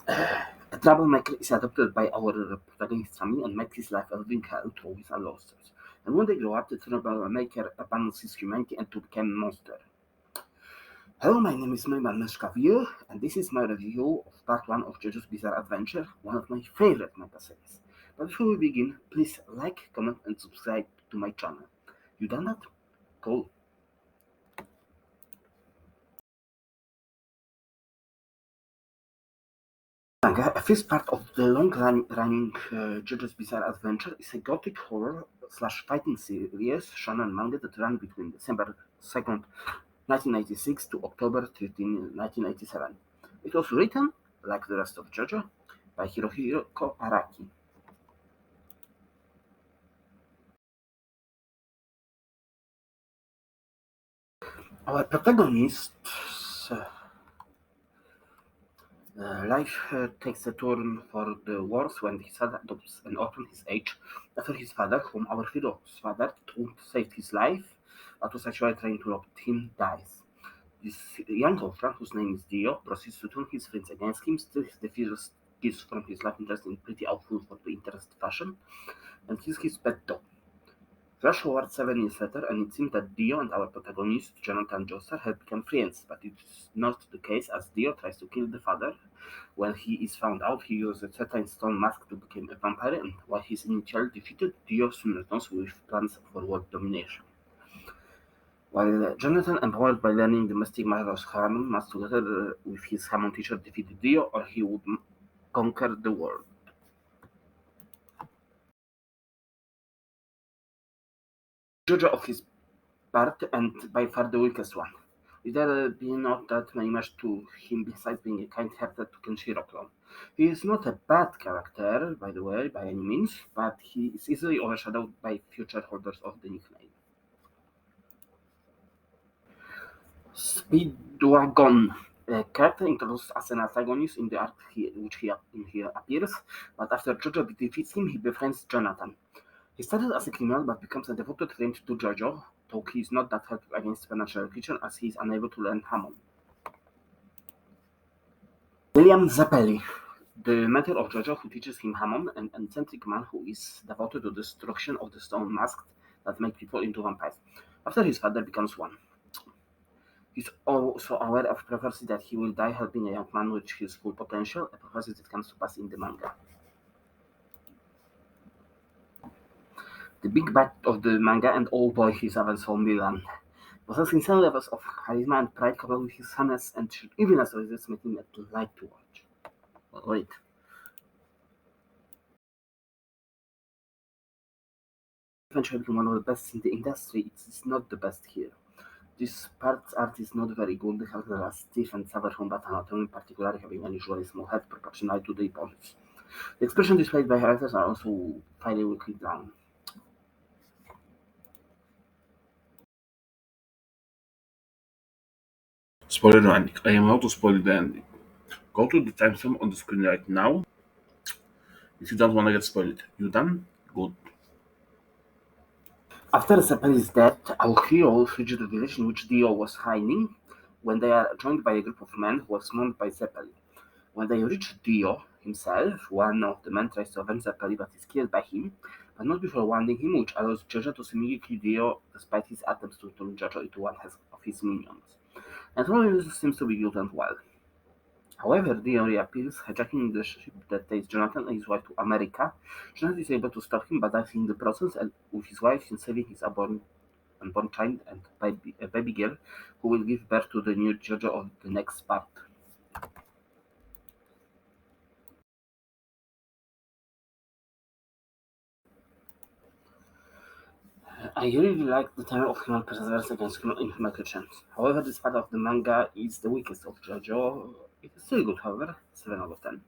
A troublemaker is adopted by our protagonist's family and makes his life a living hell through his losses. And when they grow up, the troublemaker abandons his humanity and to become a monster. Hello, my name is Melnibonean Menschklavier, and this is my review of part 1 of Jojo's Bizarre Adventure, one of my favorite manga series. But before we begin, please like, comment, and subscribe to my channel. You done that? Cool. Manga, a fifth part of the long-running Jojo's Bizarre Adventure, is a gothic horror slash fighting series shonen manga that ran between December 2nd, 1996 to October 13, 1997. It was written, like the rest of Jojo, by Hirohiko Araki. Our protagonist's life takes a turn for the worse when his father adopts an orphan his age after his father, whom our hero's father thought saved his life, but was actually trying to rob him, dies. This young orphan, whose name is Dio, proceeds to turn his friends against him, steals the first kiss from his love interest in pretty outfit for the interest fashion, and kills his pet dog. Flash forward 7 years later, and it seems that Dio and our protagonist, Jonathan Joestar, have become friends, but it's not the case as Dio tries to kill the father. When he is found out, he uses a certain stone mask to become a vampire, and while he's initially defeated, Dio soon returns with plans for world domination. While Jonathan, empowered by learning the mystic matter of Harmon, must together with his Hammond teacher defeat Dio, or he would conquer the world. Jojo of his part, and by far the weakest one. There be not that many much to him besides being a kind-hearted Kenshiro clone. He is not a bad character, by the way, by any means, but he is easily overshadowed by future holders of the nickname. Speedwagon, a character introduced as an antagonist in the arc in here appears, but after Jojo defeats him, he befriends Jonathan. He started as a criminal but becomes a devoted friend to Jojo, though he is not that helpful against financial creature as he is unable to learn Hammond. William Zappelli, the mentor of Jojo who teaches him Hammond, an eccentric man who is devoted to the destruction of the stone masks that make people into vampires. After his father becomes one. He's also aware of prophecy that he will die helping a young man reach his full potential, a prophecy that comes to pass in the manga. The big bad of the manga, and oh boy, he's a vengeful villain. Possessing insane levels of charisma and pride coupled with his sadness and evilness results make him a delight to watch. Wait. Eventually become one of the best in the industry, it is not the best here. This part's art is not very good, the characters are stiff and suffer from bad anatomy, particularly having unusually small head proportional to their bodies. The expressions displayed by characters are also fairly weakly drawn. Spoiler warning. I am about to spoil the ending. Go to the timestamp on the screen right now if you don't want to get spoiled. You done? Good. After Zeppeli's death, our heroes reach the village in which Dio was hiding when they are joined by a group of men who were summoned by Zeppeli. When they reach Dio himself, one of the men tries to avenge Zeppeli but is killed by him, but not before wounding him, which allows Jojo to seemingly kill Dio despite his attempts to turn Jojo into one of his minions. And all seems to be good and well. However, Dio reappears, hijacking the ship that takes Jonathan and his wife to America. Jonathan is able to stop him, but dies in the process, and with his wife in saving his unborn child and a baby girl, who will give birth to the new Jojo of the next part. I really like the time of human perseverance against inhuman creatures. However, this part of the manga is the weakest of JoJo. It is still good, however, 7 out of 10.